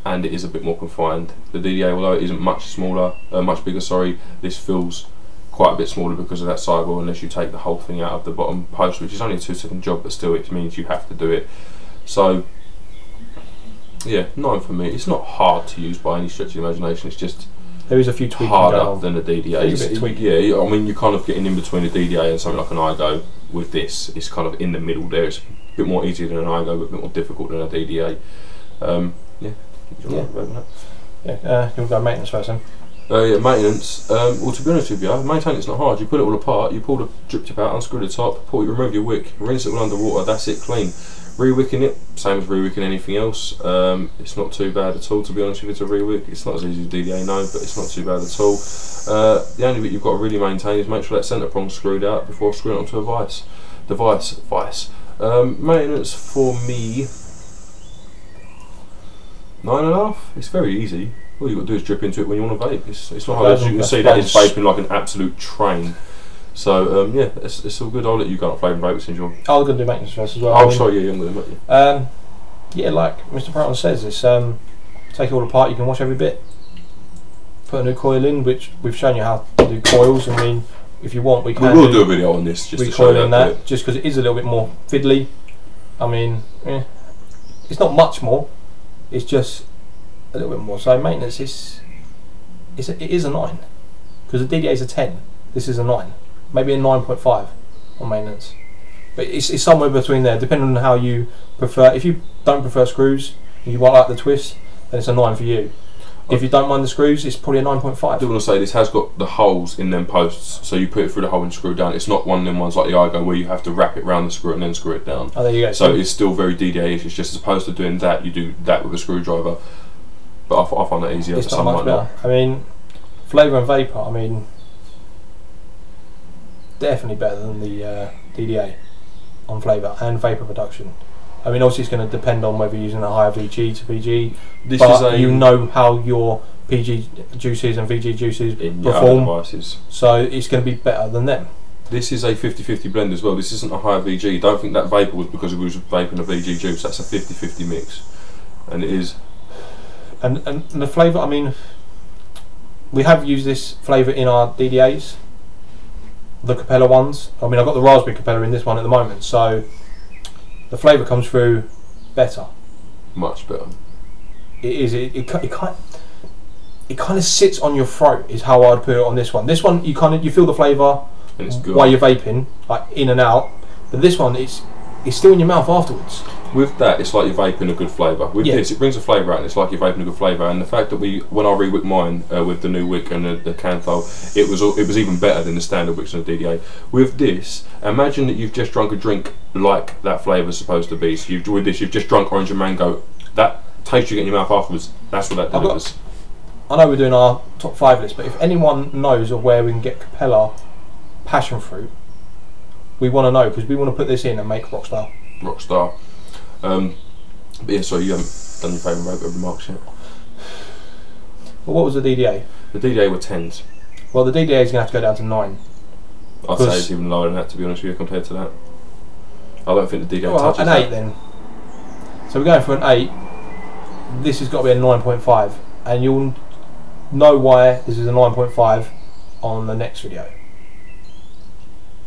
Speaker 2: And it is a bit more confined. The DDA, although it isn't much smaller, much bigger, sorry, this feels quite a bit smaller because of that sidewall, unless you take the whole thing out of the bottom post, which is only a 2-second job, but still it means you have to do it. So yeah, 9 for me. It's not hard to use by any stretch of the imagination, it's just
Speaker 1: there is a few tweaks
Speaker 2: harder than the DDA.
Speaker 1: Yeah,
Speaker 2: I mean, you're kind of getting in between a DDA and something like an iGo. With this, it's kind of in the middle there. It's a bit more easier than an iGo, but a bit more difficult than a DDA.
Speaker 1: You'll go maintenance first then.
Speaker 2: Yeah, maintenance. Well, to be honest with you, maintenance not hard. You pull it all apart, you pull the drip tip out, unscrew the top, remove your wick, rinse it all under water, that's it, clean. Re-wicking it, same as re-wicking anything else. It's not too bad at all, to be honest with you, to re-wick. It's not as easy as DDA, no, but it's not too bad at all. The only bit you've got to really maintain is make sure that centre prong's screwed out before screwing it onto a vice. Maintenance for me, 9.5. It's very easy. All you've got to do is drip into it when you want to vape. It's not hard. As you can see, that is vaping like an absolute train. So yeah, it's all good. I'll let you go on flavour and vape since you're.
Speaker 1: I'm going to do maintenance first as well.
Speaker 2: Oh, sorry, yeah, I'm going to do it.
Speaker 1: Yeah, like Mr. Pratt says, it's take it all apart. You can wash every bit. Put a new coil in, which we've shown you how to do coils. I mean, if you want, we can.
Speaker 2: We'll do a video on this just to show that.
Speaker 1: Just because it is a little bit more fiddly. I mean, it's not much more. It's just a little bit more. So maintenance it is a 9, because the DDA is a 10. This is a 9, maybe a 9.5 on maintenance. But it's somewhere between there, depending on how you prefer. If you don't prefer screws, and you want like the twist, then it's a 9 for you. If you don't mind the screws, it's probably a 9.5.
Speaker 2: I do want to say this has got the holes in them posts, so you put it through the hole and screw it down. It's not one of them ones like the Igo where you have to wrap it round the screw and then screw it down.
Speaker 1: Oh, there you go.
Speaker 2: So it's still very DDA-ish. It's just as opposed to doing that, you do that with a screwdriver. But I find that easier.
Speaker 1: It's
Speaker 2: For
Speaker 1: not
Speaker 2: some
Speaker 1: much
Speaker 2: might
Speaker 1: better. I mean, flavour and vapour. I mean, definitely better than the DDA on flavour and vapour production. I mean, obviously it's going to depend on whether you're using a higher VG to VG,
Speaker 2: This
Speaker 1: but
Speaker 2: is a
Speaker 1: you know how your PG juices and VG juices
Speaker 2: in your other
Speaker 1: perform,
Speaker 2: devices.
Speaker 1: so it's going to be better than them.
Speaker 2: This is a 50-50 blend as well. This isn't a higher VG. Don't think that vapour was because it was vaping a VG juice. That's a 50-50 mix, and it is.
Speaker 1: And the flavour, I mean, we have used this flavour in our DDAs, the Capella ones. I mean, I've got the raspberry Capella in this one at the moment, so the flavour comes through better.
Speaker 2: Much better.
Speaker 1: It is. It kind of sits on your throat. Is how I'd put it on this one. This one, you feel the flavour
Speaker 2: And it's good.
Speaker 1: while you're vaping, like in and out. But this one, it's still in your mouth afterwards.
Speaker 2: With that, it's like you're vaping a good flavour. With this, it brings a flavour out, and it's like you're vaping a good flavour. And the fact that when I re-wick mine with the new wick and the Canthol, it was even better than the standard wicks and the DDA. With this, imagine that you've just drunk a drink like that flavour's supposed to be. So with this, you've just drunk orange and mango. That taste you get in your mouth afterwards, that's what that delivers.
Speaker 1: I know we're doing our top 5 list, but if anyone knows of where we can get Capella passion fruit, we want to know, because we want to put this in and make Rockstar.
Speaker 2: Rockstar. But yeah, sorry, you haven't done your favourite remarks yet.
Speaker 1: Well, what was the DDA?
Speaker 2: The DDA were 10s.
Speaker 1: Well, the DDA is going to have to go down to 9.
Speaker 2: I'd say it's even lower than that, to be honest with you, compared to that. I don't think the DDA touches
Speaker 1: an
Speaker 2: that.
Speaker 1: 8 then. So we're going for an 8. This has got to be a 9.5, and you'll know why this is a 9.5 on the next video.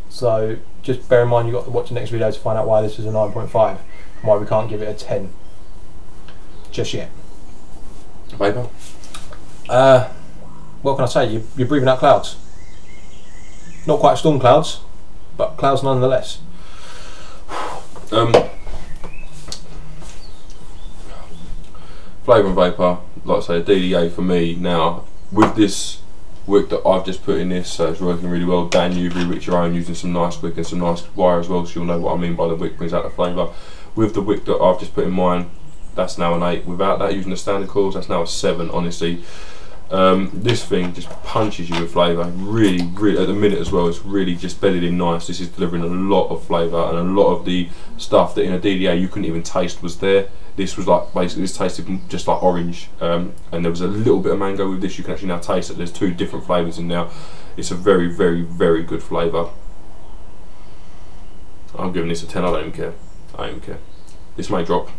Speaker 1: So just bear in mind you've got to watch the next video to find out why this is a 9.5 and why we can't give it a 10 just yet.
Speaker 2: Vapour?
Speaker 1: What can I say? You're breathing out clouds. Not quite storm clouds, but clouds nonetheless.
Speaker 2: Flavour and vapour, like I say, a DDA for me now. With this wick that I've just put in this, so it's working really well. Dan, you've re-wicked your own using some nice wick and some nice wire as well, so you'll know what I mean by the wick brings out the flavour. With the wick that I've just put in mine, that's now an 8. Without that, using the standard coils, that's now a 7, honestly. This thing just punches you with flavour, really, at the minute as well, it's really just bedded in nice. This is delivering a lot of flavour, and a lot of the stuff that in a DDA you couldn't even taste was there. This was like, basically this tasted just like orange, and there was a little bit of mango. With this you can actually now taste that there's 2 different flavours in now. It's a very, very, very good flavour. I'm giving this a 10, I don't even care. I don't even care. This may drop,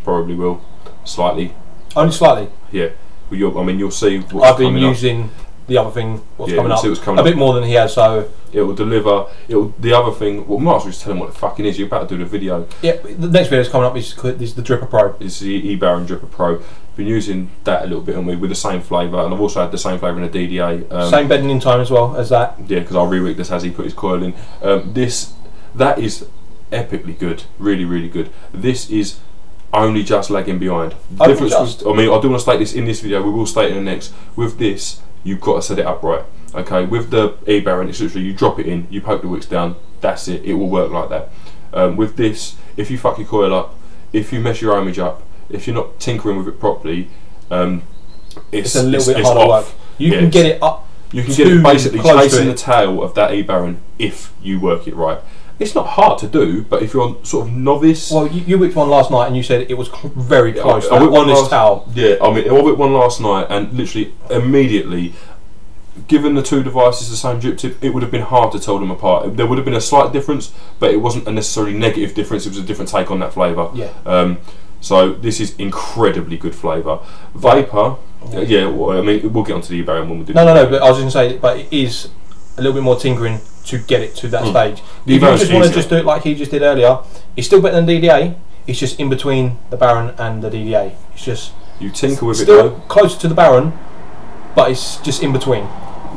Speaker 2: probably will, slightly.
Speaker 1: Only slightly?
Speaker 2: Yeah. I mean, you'll see what's
Speaker 1: I've been
Speaker 2: coming
Speaker 1: using the other thing, what's coming up,
Speaker 2: coming
Speaker 1: a bit more than he has, so
Speaker 2: it will deliver. The other thing, well, might as well just tell him what the fucking is. You're about to do the video.
Speaker 1: Yeah, the next video is coming up. Is the Dripper Pro.
Speaker 2: It's the E-Baron Dripper Pro. Been using that a little bit on me with the same flavour, and I've also had the same flavour in a DDA.
Speaker 1: Same bedding in time as well as that.
Speaker 2: Yeah, because I'll re-wick this as he put his coil in. That is epically good, really, really good. This is only just lagging behind. I mean, I do want to state this in this video, we will state it in the next. With this, you've got to set it up right. Okay, with the E-Baron, it's literally you drop it in, you poke the wicks down, that's it, it will work like that. With this, if you fuck your coil up, if you mess your ohmage up, if you're not tinkering with it properly, it's
Speaker 1: a little bit harder
Speaker 2: off.
Speaker 1: work. You can get it up.
Speaker 2: You can get it basically chasing the tail of that E-Baron if you work it right. It's not hard to do, but if you're sort of novice... Well,
Speaker 1: you whipped one last night and you said it was very close.
Speaker 2: I whipped one
Speaker 1: on this towel.
Speaker 2: Yeah, I mean, I whipped one last night and literally immediately, given the 2 devices the same drip tip, it would have been hard to tell them apart. There would have been a slight difference, but it wasn't a necessarily negative difference, it was a different take on that flavour.
Speaker 1: Yeah.
Speaker 2: So this is incredibly good flavour. Vapour, yeah, well, I mean, we'll get onto the E-Baron when we do.
Speaker 1: No, but I was going to say, but it is a little bit more tinkering to get it to that stage. If you just want to just do it like he just did earlier, it's still better than DDA. It's just in between the Baron and the DDA. It's just
Speaker 2: you tinker with it
Speaker 1: still
Speaker 2: though.
Speaker 1: Closer to the Baron, but it's just in between.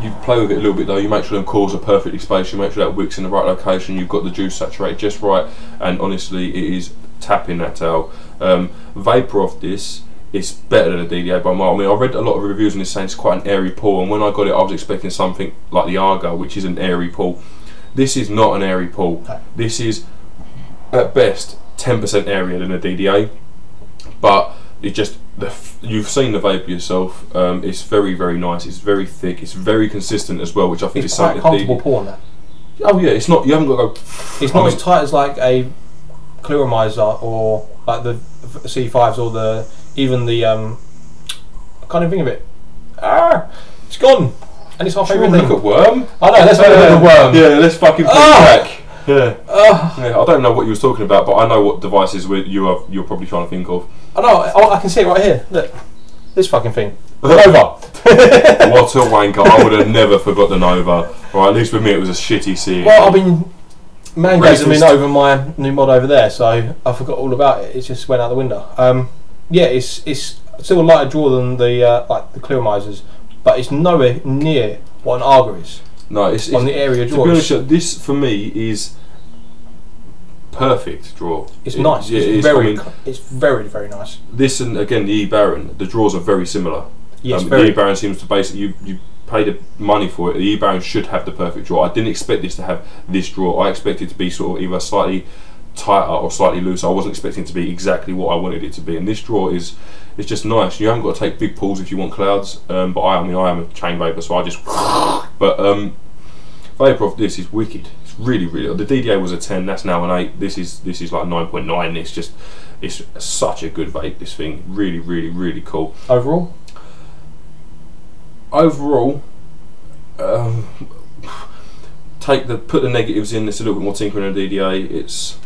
Speaker 2: You play with it a little bit though. You make sure them coils are perfectly spaced. You make sure that wick's in the right location. You've got the juice saturated just right, and honestly, it is tapping that tail. Vapour off this it's better than a DDA by a mile. I mean, I read a lot of reviews on this saying it's quite an airy pull, and when I got it I was expecting something like the Argo, which is an airy pull. This is not an airy pull.
Speaker 1: No.
Speaker 2: This is at best 10% airier than a DDA, but it just, you've seen the Vapor yourself. It's very, very nice. It's very thick. It's very consistent as well, which I think
Speaker 1: It's
Speaker 2: is
Speaker 1: quite
Speaker 2: something.
Speaker 1: comfortable pull on that.
Speaker 2: Oh yeah, it's not. You haven't got to go.
Speaker 1: It's not as tight as like a atomizer or like the C5s or even the I can't even think of it. It's gone, and it's our favourite thing.
Speaker 2: Look at worm.
Speaker 1: I know. Let's have a look at the worm.
Speaker 2: Yeah, let's fucking put it back. Yeah. Yeah. I don't know what you was talking about, but I know what devices you're probably trying to think of.
Speaker 1: I know. I can see it right here. Look, this fucking thing. Nova.
Speaker 2: What a wanker! I would have never forgot the Nova. Right, at least with me it was a shitty seeing.
Speaker 1: Well, I've been man-gazing over my new mod over there, so I forgot all about it. It just went out the window. Yeah, it's still a lighter draw than the like the clearomizers, but it's nowhere near what an Argo is.
Speaker 2: No, it's
Speaker 1: on the area draw.
Speaker 2: To be honest, this for me is perfect draw.
Speaker 1: It's nice. It's very, very nice.
Speaker 2: This and again the E-Baron, the draws are very similar.
Speaker 1: Yes,
Speaker 2: the E-Baron seems to basically you pay the money for it. The E-Baron should have the perfect draw. I didn't expect this to have this draw. I expected it to be sort of either slightly tighter or slightly looser. I wasn't expecting it to be exactly what I wanted it to be. And this draw is just nice. You haven't got to take big pulls if you want clouds. But I mean I am a chain vapor, so I just. But vapor of this is wicked. It's really, really. The DDA was a 10. That's now an 8. This is like 9.9. It's such a good vape. This thing really, really, really cool. Overall, put the negatives in. It's a little bit more tinkering than a DDA. It's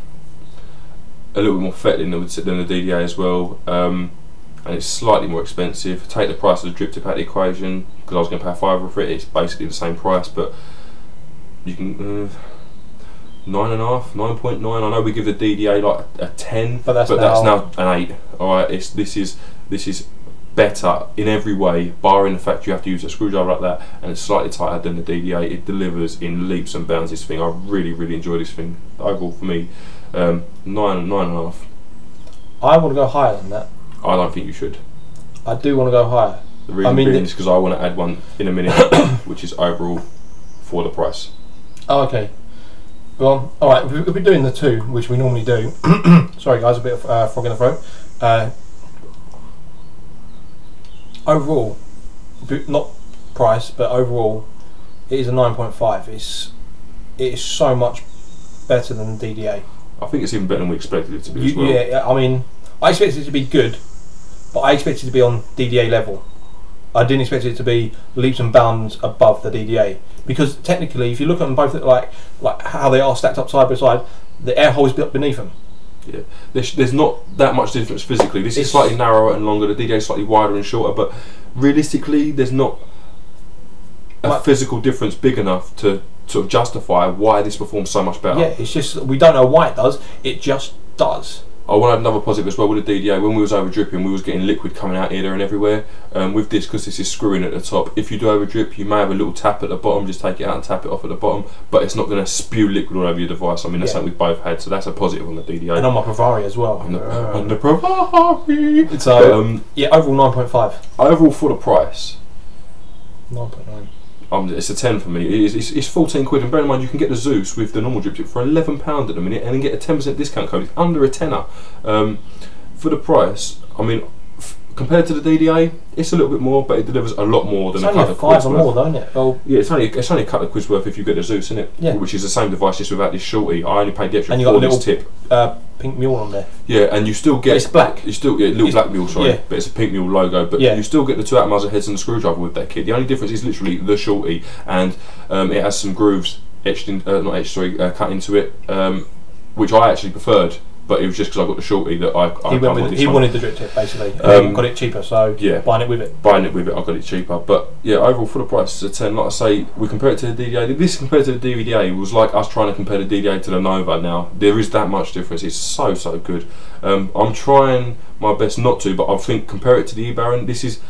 Speaker 2: a little bit more fettling than the DDA as well, and it's slightly more expensive. Take the price of the drip tip out of the equation, because I was going to pay $5 for it. It's basically the same price, but you can 9.5, 9.9. I know we give the DDA like a 10, but that's now an 8. All right, this is better in every way, barring the fact you have to use a screwdriver like that, and it's slightly tighter than the DDA. It delivers in leaps and bounds. This thing, I really, really enjoy this thing. Overall, for me, 9.5.
Speaker 1: I want to go higher than that.
Speaker 2: I don't think you should.
Speaker 1: I do want to go higher.
Speaker 2: The reason being is because I want to add one in a minute, which is overall for the price.
Speaker 1: Oh, okay. Well, all right. If we're doing the 2, which we normally do. Sorry, guys, a bit of frog in the throat. Overall, not price, but overall, it is a 9.5. It is so much better than the DDA.
Speaker 2: I think it's even better than we expected it to be as well.
Speaker 1: Yeah, I mean, I expected it to be good, but I expected it to be on DDA level. I didn't expect it to be leaps and bounds above the DDA, because technically, if you look at them both, like how they are stacked up side by side, the air hole is built beneath them.
Speaker 2: Yeah, there's not that much difference physically. This is slightly narrower and longer. The DDA is slightly wider and shorter, but realistically, there's not a physical difference big enough to sort of justify why this performs so much better.
Speaker 1: Yeah, it's just we don't know why it does. It just does.
Speaker 2: I want to add another positive as well with the DDA. When we was over dripping, we was getting liquid coming out here, there and everywhere. With this, because this is screwing at the top, if you do over drip, you may have a little tap at the bottom. Just take it out and tap it off at the bottom, but it's not going to spew liquid all over your device. I mean, that's something we've both had, so that's a positive on the DDA.
Speaker 1: And on my Pravari as well.
Speaker 2: On the Pravari.
Speaker 1: So yeah, overall 9.5.
Speaker 2: Overall for the price,
Speaker 1: 9.9.
Speaker 2: It's a 10 for me. It's 14 quid, and bear in mind you can get the Zeus with the normal drip tip for £11 at the minute, and then get a 10% discount code. It's under a tenner. For the price, I mean, compared to the DDA, it's a little bit more, but it delivers a lot more than a couple of quid's worth.
Speaker 1: It's only a 5 or more, though, isn't it? Well,
Speaker 2: yeah, it's only a couple of quid's worth if you get the Zeus, isn't it?
Speaker 1: Yeah.
Speaker 2: Which is the same device, just without this shorty. I only paid the extra
Speaker 1: and you
Speaker 2: for
Speaker 1: got
Speaker 2: this
Speaker 1: a little,
Speaker 2: tip.
Speaker 1: Pink Mule on there.
Speaker 2: Yeah, and you still get.
Speaker 1: But it's black.
Speaker 2: You still get little black mule, sorry,
Speaker 1: yeah.
Speaker 2: But it's a Pink Mule logo. But you still get the 2 atomizer heads and the screwdriver with that kit. The only difference is literally the shorty, and it has some grooves etched in, cut into it, which I actually preferred. But it was just because I got the shorty that
Speaker 1: he wanted the drip tip basically. Got it cheaper, so
Speaker 2: yeah,
Speaker 1: buying it with it.
Speaker 2: I got it cheaper. But yeah, overall for the price, it's a 10. Like I say, we compare it to the DDA. This compared to the DVDA was like us trying to compare the DDA to the Nova. Now there is that much difference. It's so good. I'm trying my best not to, but I think compare it to the E-Baron. This is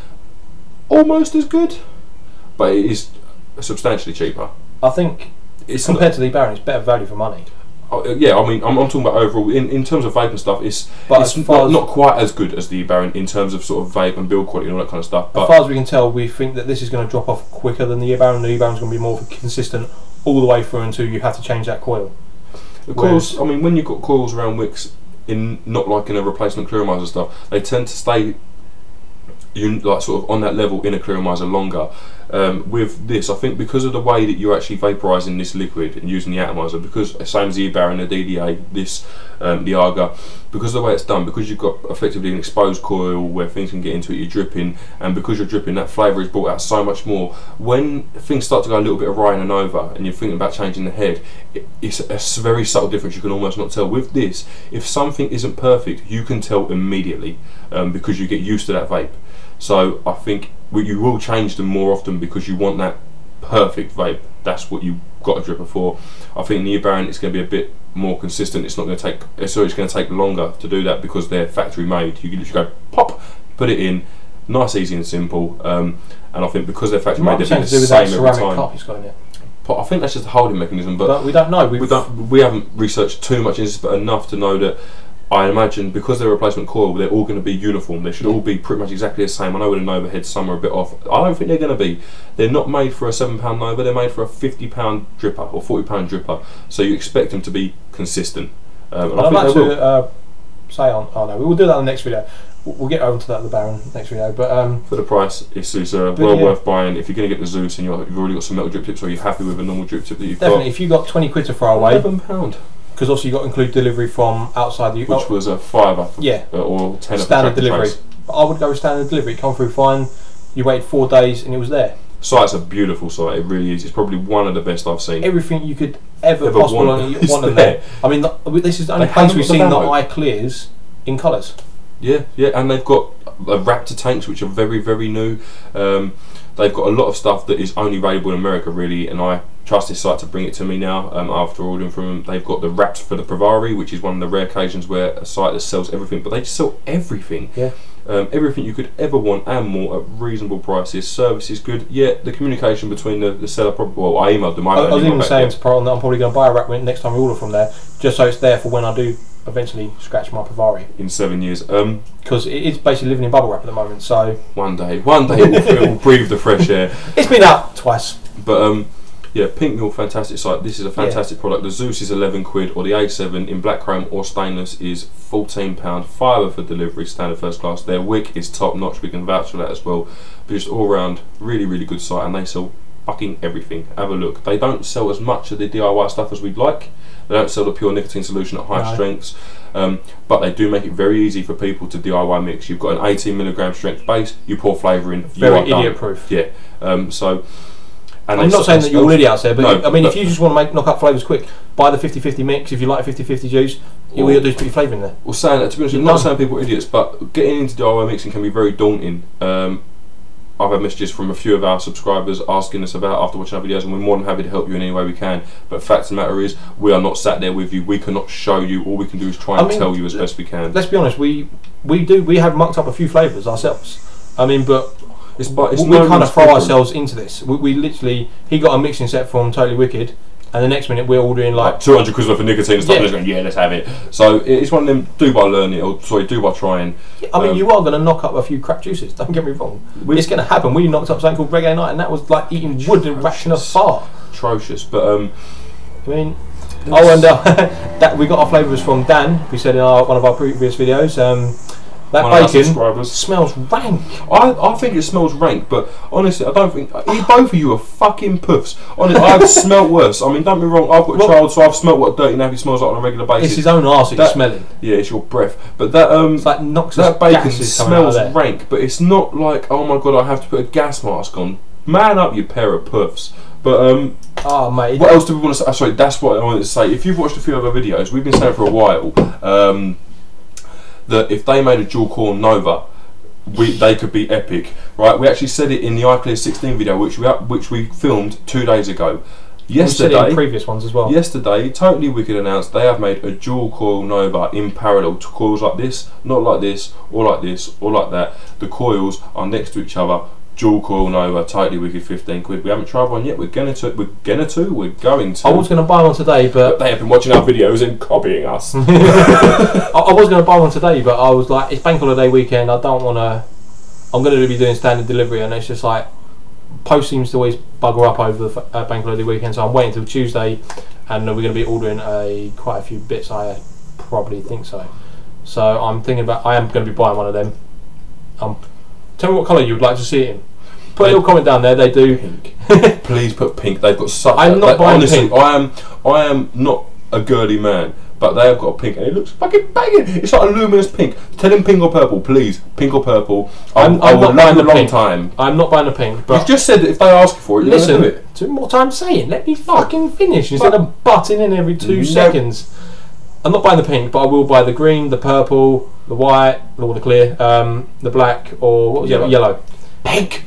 Speaker 2: almost as good, but it is substantially cheaper.
Speaker 1: I think it's compared to the E-Baron, it's better value for money.
Speaker 2: Yeah, I mean, I'm talking about overall. In terms of vape and stuff, it's not quite as good as the e-Baron in terms of sort of vape and build quality and all that kind of stuff. But
Speaker 1: as far as we can tell, we think that this is going to drop off quicker than the e-Baron. The e-Baron's going to be more consistent all the way through until you have to change that coil.
Speaker 2: The coils, I mean, when you've got coils around wicks, not like in a replacement clearomizer stuff, they tend to stay like sort of on that level in a clearomizer longer. With this, I think because of the way that you're actually vaporising this liquid and using the atomizer, because same as the e-Baron, the DDA, this, the Arga, because of the way it's done, because you've got effectively an exposed coil where things can get into it, you're dripping, and because you're dripping, that flavour is brought out so much more. When things start to go a little bit awry and over, and you're thinking about changing the head, it's a very subtle difference you can almost not tell. With this, if something isn't perfect, you can tell immediately, because you get used to that vape. So I think you will change them more often because you want that perfect vape. That's what you've got a dripper for. I think in the e-Baron it's going to be a bit more consistent. It's not going to take. It's going to take longer to do that because they're factory made. You can literally go pop, put it in, nice, easy, and simple. And I think because they're factory made, they're the same every time.
Speaker 1: Cup it's got in it.
Speaker 2: I think that's just a holding mechanism, but
Speaker 1: we don't know.
Speaker 2: We haven't researched too much into this, but enough to know that. I imagine because they're a replacement coil, they're all going to be uniform. They should all be pretty much exactly the same. I know with a Nova head, some are a bit off. I don't think they're going to be. They're not made for a £7 Nova. They're made for a £50 dripper or £40 dripper. So you expect them to be consistent. And I think
Speaker 1: like to say on. Oh no, we will do that in the next video. We'll get over to that in the Baron next video. But
Speaker 2: for the price, it's well worth buying. If you're going to get the Zeus and you've already got some metal drip tips, or you're happy with a normal drip tip that you've
Speaker 1: definitely, if you got 20 quid to throw away,
Speaker 2: £11.
Speaker 1: Because obviously you've got to include delivery from outside the UK.
Speaker 2: Which was a £5 or 10
Speaker 1: standard delivery. But I would go with standard delivery. It come through fine. You waited 4 days and it was there.
Speaker 2: Site's a beautiful site. It really is. It's probably one of the best I've seen.
Speaker 1: Everything you could ever possibly want there. I mean, this is the only place we've seen the eye clears in colours.
Speaker 2: Yeah, and they've got Raptor tanks which are very, very new. They've got a lot of stuff that is only available in America, really, and I trust this site to bring it to me now. After ordering from them, they've got the wraps for the Pravari, which is one of the rare occasions where a site that sells everything, but they just sell everything.
Speaker 1: Yeah.
Speaker 2: Everything you could ever want and more at reasonable prices. Service is good. Yeah, the communication between the seller, well, I emailed them.
Speaker 1: I was even saying to Paron that I'm probably going to buy a wrap next time we order from there, just so it's there for when I do eventually scratch my Pravari
Speaker 2: in 7 years.
Speaker 1: Because it is basically living in bubble wrap at the moment. So
Speaker 2: one day it will breathe the fresh air.
Speaker 1: It's been out twice.
Speaker 2: But yeah, Pink Mule, fantastic site. This is a fantastic product. The Zeus is 11 quid, or the A7 in black chrome or stainless is £14. Fibre for delivery, standard first class. Their wick is top notch. We can vouch for that as well. But just all round, really, really good site, and they sell fucking everything. Have a look. They don't sell as much of the DIY stuff as we'd like. They don't sell the pure nicotine solution at high strengths, but they do make it very easy for people to DIY mix. You've got an 18mg strength base, you pour flavour in,
Speaker 1: very idiot proof.
Speaker 2: Yeah. So. And
Speaker 1: I'm not saying that you're all idiots there, but no, I mean, if you just want to knock up flavours quick, buy the 50-50 mix. If you like 50-50 juice, all you got to do is put your flavour in there.
Speaker 2: Well, saying that, to be honest, I'm not saying people are idiots, but getting into DIY mixing can be very daunting. I've had messages from a few of our subscribers asking us about after watching our videos, and we're more than happy to help you in any way we can. But fact of the matter is, we are not sat there with you. We cannot show you. All we can do is try and tell you as best we can.
Speaker 1: Let's be honest. We have mucked up a few flavours ourselves. I mean, but we kind of throw ourselves into this. We literally, he got a mixing set from Totally Wicked, and the next minute we're ordering like
Speaker 2: 200 quid worth of nicotine and stuff, and going, yeah, let's have it. So it's one of them, do by learning, or sorry, do by trying.
Speaker 1: I mean, you are going to knock up a few crap juices, don't get me wrong. It's going to happen. We knocked up something called Reggae Night, and that was like eating wood and rashing a fart.
Speaker 2: Atrocious, but
Speaker 1: I mean, and that we got our flavours from Dan, we said in one of our previous videos. That bacon smells rank.
Speaker 2: I think it smells rank, but honestly, I don't think both of you are fucking puffs. Honestly, I've smelt worse. I mean, don't be wrong. I've got a child, so I've smelt what dirty nappy smells like on a regular basis.
Speaker 1: It's his own arse it's smelling.
Speaker 2: Yeah, it's your breath. But that
Speaker 1: it's like
Speaker 2: that bacon smells rank, but it's not like, oh my god, I have to put a gas mask on. Man up, you pair of puffs. But
Speaker 1: oh mate,
Speaker 2: what else do we want to say? Sorry, that's what I wanted to say. If you've watched a few of our videos, we've been saying for a while. That if they made a dual core Nova, they could be epic, right? We actually said it in the iClear 16 video, which we filmed 2 days ago. Yesterday,
Speaker 1: we said it in previous ones as well.
Speaker 2: Yesterday, Totally Wicked announced they have made a dual coil Nova in parallel to coils like this, not like this, or like this, or like that. The coils are next to each other, dual coil Nova, tightly wicked, 15 quid. We haven't tried one yet. We're going to.
Speaker 1: I was going to buy one today, but
Speaker 2: they have been watching our videos and copying us.
Speaker 1: I was going to buy one today, but I was like, it's bank holiday weekend. I don't want to. I'm going to be doing standard delivery, and it's just like post seems to always bugger up over the bank holiday weekend. So I'm waiting till Tuesday, and we're going to be ordering quite a few bits. I probably think so. So I'm thinking about. I am going to be buying one of them. Tell me what colour you would like to see it in. Put a little comment down there. They do
Speaker 2: pink. Please put pink. They've got such.
Speaker 1: I'm not buying
Speaker 2: honestly,
Speaker 1: pink.
Speaker 2: I am not a girly man, but they have got a pink, and it looks fucking banging. It's like a luminous pink. Tell him pink or purple, please. Pink or purple. I will love a long time.
Speaker 1: I'm not buying the pink. But
Speaker 2: you've just said that if they ask for it, you're
Speaker 1: listen.
Speaker 2: going to do it.
Speaker 1: 2 more times saying. Let me fucking finish instead of butting in every 2 seconds. I'm not buying the pink, but I will buy the green, the purple, the white, or the clear, the black, or what was it? Yellow.
Speaker 2: Pink.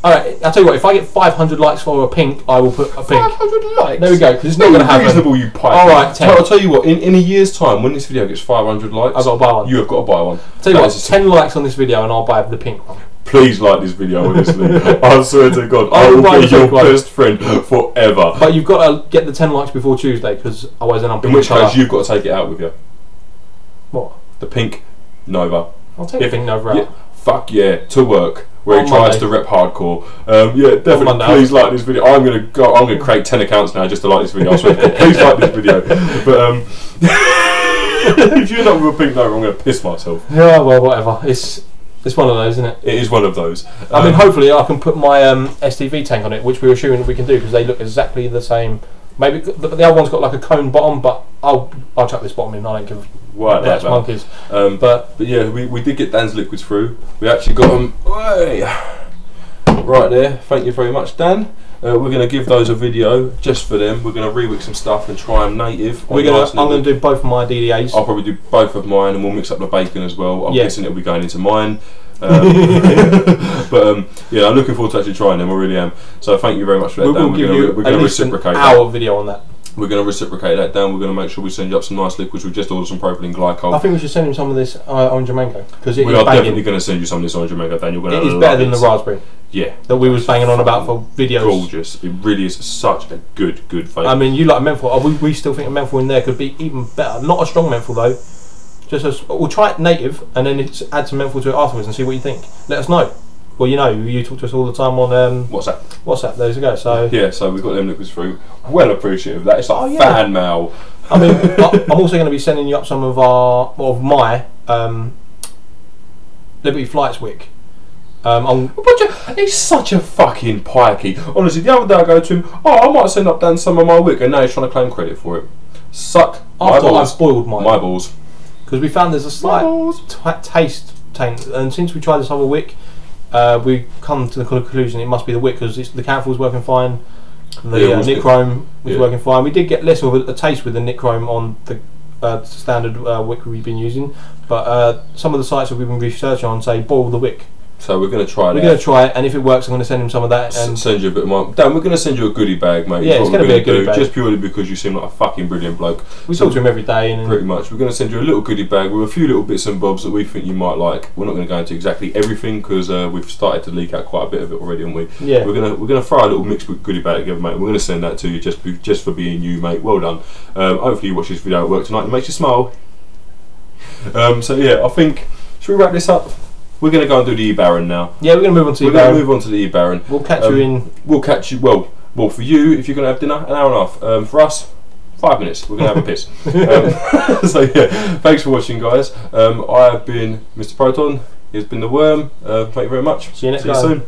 Speaker 1: Alright, I'll tell you what, if I get 500 likes for a pink, I will put a pink.
Speaker 2: 500 likes?
Speaker 1: There we go, because it's not going to happen.
Speaker 2: Reasonable, you pipe.
Speaker 1: Alright, 10.
Speaker 2: I'll tell you what, in a year's time, when this video gets 500 likes,
Speaker 1: I've got to buy one.
Speaker 2: You have got to buy one.
Speaker 1: I'll tell you what, 10 likes on this video and I'll buy the pink one.
Speaker 2: Please like this video, honestly. I swear to God, I will be your best friend forever.
Speaker 1: But you've got to get the 10 likes before Tuesday, because otherwise then I'm
Speaker 2: in which case you've got to take it out with you.
Speaker 1: What?
Speaker 2: The pink Nova.
Speaker 1: I'll take the pink Nova out.
Speaker 2: Yeah, fuck yeah, to work. Where he tries to rep hardcore. Yeah, definitely. Please like this video. I'm gonna create 10 accounts now just to like this video. I swear. Please like this video. But if you're not with a pink Nova, I'm gonna piss myself.
Speaker 1: Yeah, well, whatever. It's one of those, isn't it?
Speaker 2: It is one of those.
Speaker 1: I mean, hopefully I can put my STV tank on it, which we're assuming we can do because they look exactly the same. Maybe the other one's got like a cone bottom, but I'll chuck this bottom in. I don't give
Speaker 2: that's
Speaker 1: monkeys.
Speaker 2: But yeah, we did get Dan's liquids through. We actually got them right there. Thank you very much, Dan. We're going to give those a video just for them. We're going to re-wick some stuff and try them native. I'm
Speaker 1: going to do both of my DDAs.
Speaker 2: I'll probably do both of mine, and we'll mix up the bacon as well. I'm guessing it'll be going into mine. Yeah, I'm looking forward to actually trying them. I really am. So thank you very much for that, Dan. We're going to reciprocate
Speaker 1: our video on that.
Speaker 2: We're going to reciprocate that, Dan. We're going to make sure we send you up some nice liquids. We've just ordered some propylene glycol.
Speaker 1: I think we should send him some of this orange mango, because
Speaker 2: we are definitely going to send you some of this orange mango, Dan. You're going to.
Speaker 1: It is better than the raspberry.
Speaker 2: Yeah,
Speaker 1: that we was banging on about for videos.
Speaker 2: Gorgeous. It really is such a good flavour.
Speaker 1: I mean, you like menthol. We still think a menthol in there could be even better. Not a strong menthol though. We'll try it native and then add some menthol to it afterwards and see what you think. Let us know. Well, you talk to us all the time on WhatsApp. There you go. So
Speaker 2: yeah, so we've got them liquids through. Well appreciative of that. It's like fan mail.
Speaker 1: I mean, I'm also going to be sending you up some of my Liberty Flights wick.
Speaker 2: He's such a fucking pikey. Honestly, the other day I go to him, I might send up Dan some of my wick, and now he's trying to claim credit for it. Suck my balls.
Speaker 1: I've spoiled mine.
Speaker 2: My balls.
Speaker 1: Because we found there's a slight taste taint, and since we tried this other wick, we come to the conclusion it must be the wick, because the Canfil's working fine, the nichrome was working fine. We did get less of a taste with the nichrome on the standard wick we've been using, but some of the sites that we've been researching on say boil the wick.
Speaker 2: So we're going to try it.
Speaker 1: We're going to try it, and if it works, I'm going to send him some of that. And
Speaker 2: send you a bit more. Dan, we're going to send you a goodie bag, mate.
Speaker 1: Yeah, it's going to be a goodie bag.
Speaker 2: Just purely because you seem like a fucking brilliant bloke.
Speaker 1: We talk to him every day. And
Speaker 2: pretty much. We're going to send you a little goodie bag with a few little bits and bobs that we think you might like. We're not going to go into exactly everything because we've started to leak out quite a bit of it already, haven't we? Yeah. We're going to throw a little mixed goodie bag together, mate. We're going to send that to you just for being you, mate. Well done. Hopefully you watch this video at work tonight and it makes you smile. So yeah, I think, should we wrap this up? We're going to go and do the E-Baron now.
Speaker 1: Yeah, we're going to move on to
Speaker 2: the E-Baron. We're going to move on to the E-Baron.
Speaker 1: We'll catch you in...
Speaker 2: We'll catch you... Well, for you, if you're going to have dinner, an hour and a half. For us, 5 minutes. We're going to have a piss. So yeah, thanks for watching, guys. I have been Mr. Proton. He's been the Worm. Thank you very much.
Speaker 1: See you next
Speaker 2: time. See you soon.